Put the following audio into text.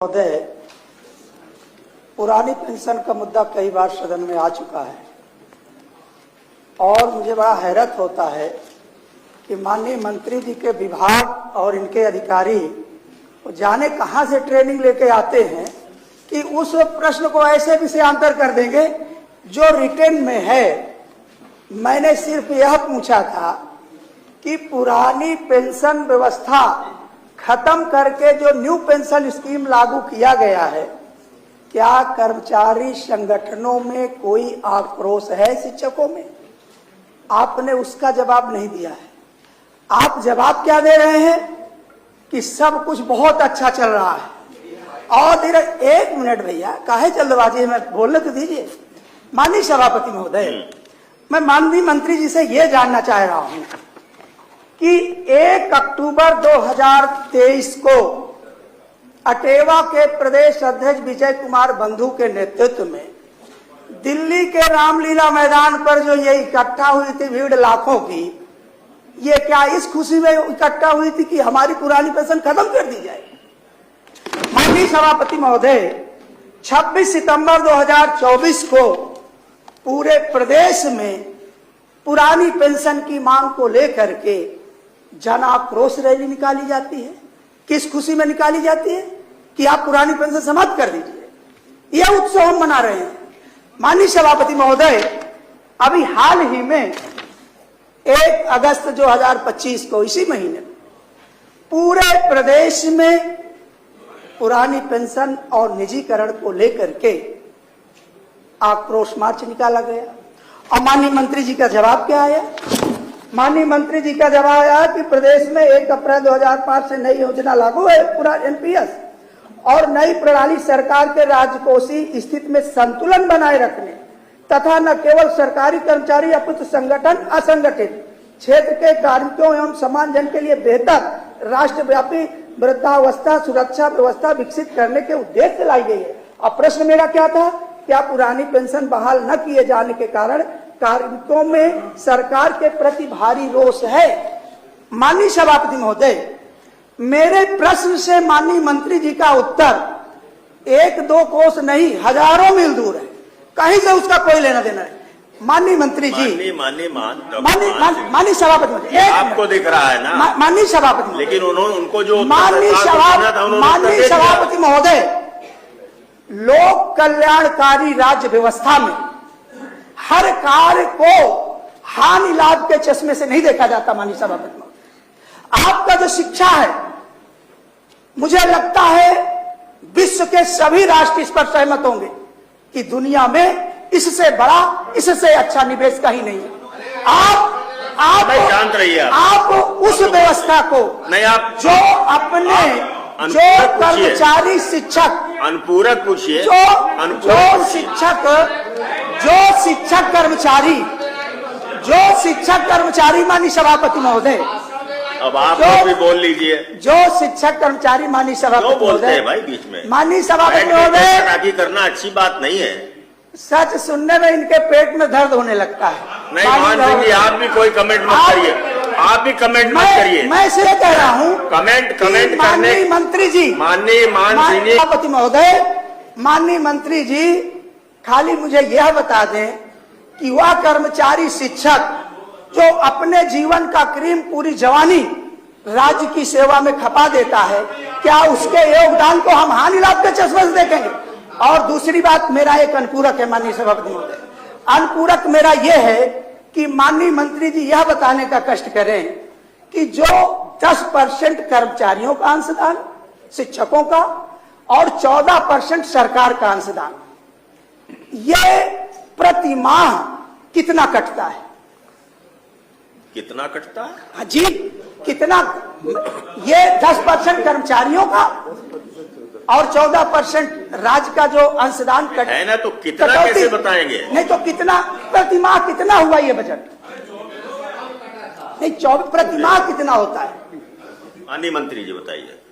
महोदय, पुरानी पेंशन का मुद्दा कई बार सदन में आ चुका है और मुझे बड़ा हैरत होता है कि माननीय मंत्री जी के विभाग और इनके अधिकारी जाने कहां से ट्रेनिंग लेके आते हैं कि उस प्रश्न को ऐसे विषयांतर कर देंगे जो रिटेन में है। मैंने सिर्फ यह पूछा था कि पुरानी पेंशन व्यवस्था खत्म करके जो न्यू पेंशन स्कीम लागू किया गया है, क्या कर्मचारी संगठनों में कोई आक्रोश है शिक्षकों में? आपने उसका जवाब नहीं दिया है। आप जवाब क्या दे रहे हैं कि सब कुछ बहुत अच्छा चल रहा है। और धीरे एक मिनट भैया, काहे जल्दबाजी में बोलने तो दीजिए। माननीय सभापति महोदय, मैं माननीय मंत्री जी से यह जानना चाह रहा हूं कि 1 अक्टूबर 2023 को अटेवा के प्रदेश अध्यक्ष विजय कुमार बंधु के नेतृत्व में दिल्ली के रामलीला मैदान पर जो ये इकट्ठा हुई थी भीड़ लाखों की, ये क्या इस खुशी में इकट्ठा हुई थी कि हमारी पुरानी पेंशन खत्म कर दी जाए? माननीय सभापति महोदय, 26 सितंबर 2024 को पूरे प्रदेश में पुरानी पेंशन की मांग को लेकर के जन आक्रोश रैली निकाली जाती है। किस खुशी में निकाली जाती है कि आप पुरानी पेंशन समाप्त कर दीजिए। यह उत्सव हम मना रहे हैं। माननीय सभापति महोदय, अभी हाल ही में 1 अगस्त 2025 को इसी महीने पूरे प्रदेश में पुरानी पेंशन और निजीकरण को लेकर के आक्रोश मार्च निकाला गया। और माननीय मंत्री जी का जवाब क्या आया? माननीय मंत्री जी का जवाब आया कि प्रदेश में 1 अप्रैल 2005 से नई योजना लागू है, पूरा एनपीएस और नई प्रणाली सरकार के राजकोषीय स्थिति में संतुलन बनाए रखने तथा न केवल सरकारी कर्मचारी अपितु संगठन असंगठित क्षेत्र के कार्मिकों एवं समान जन के लिए बेहतर राष्ट्रव्यापी वृद्धावस्था सुरक्षा व्यवस्था विकसित करने के उद्देश्य से लाई गई है। अब प्रश्न मेरा क्या था? क्या पुरानी पेंशन बहाल न किए जाने के कारण कार्मिकों में सरकार के प्रति भारी रोष है? माननीय सभापति महोदय, मेरे प्रश्न से माननीय मंत्री जी का उत्तर 1-2 कोस नहीं, हजारों मील दूर है। कहीं से उसका कोई लेना देना है। माननीय मंत्री जी, माननीय सभापति महोदय, आपको दिख रहा है ना माननीय सभापति, लेकिन उनको जो माननीय सभापति महोदय, लोक कल्याणकारी राज्य व्यवस्था में हर कार्य को हानि लाभ के चश्मे से नहीं देखा जाता। माननीय सभापति महोदय, आपका जो शिक्षा है, मुझे लगता है विश्व के सभी राष्ट्र इस पर सहमत होंगे कि दुनिया में इससे बड़ा, इससे अच्छा निवेश कहीं नहीं है। आप शांत रहिए। आप उस व्यवस्था को नहीं, आप जो अपने जो कर्मचारी शिक्षक अनुपूरक पूछिए, जो शिक्षक कर्मचारी माननीय सभापति महोदय, अब आप भी बोल लीजिए। जो शिक्षक कर्मचारी माननीय सभापति महोदय, भाई बीच में माननीय सभापति महोदय, करना अच्छी बात नहीं है। सच सुनने में इनके पेट में दर्द होने लगता है। नहीं मान जी, आप भी कोई कमेंट मत करिए, आप भी कमेंट मत करिए। मैं इसलिए कह रहा हूँ कमेंट करने माननीय मंत्री जी, माननीय सभापति महोदय, माननीय मंत्री जी खाली मुझे यह बता दें कि वह कर्मचारी शिक्षक जो अपने जीवन का क्रीम पूरी जवानी राज्य की सेवा में खपा देता है, क्या उसके योगदान को हम हानि लाभ के चश्मे से देखेंगे? और दूसरी बात, मेरा एक अनुपूरक है माननीय सभापति महोदय, अनुपूरक मेरा यह है कि माननीय मंत्री जी यह बताने का कष्ट करें कि जो 10% कर्मचारियों का अंशदान शिक्षकों का और 14% सरकार का अंशदान, ये प्रति माह कितना कटता है? कितना कटता है? हाँ जी, कितना? ये 10% कर्मचारियों का और 14% राज्य का जो अंशदान कट है ना, तो कितना कैसे बताएंगे? नहीं तो कितना प्रति माह कितना हुआ ये बजट? नहीं, 24 प्रति माह कितना होता है? माननीय मंत्री जी बताइए।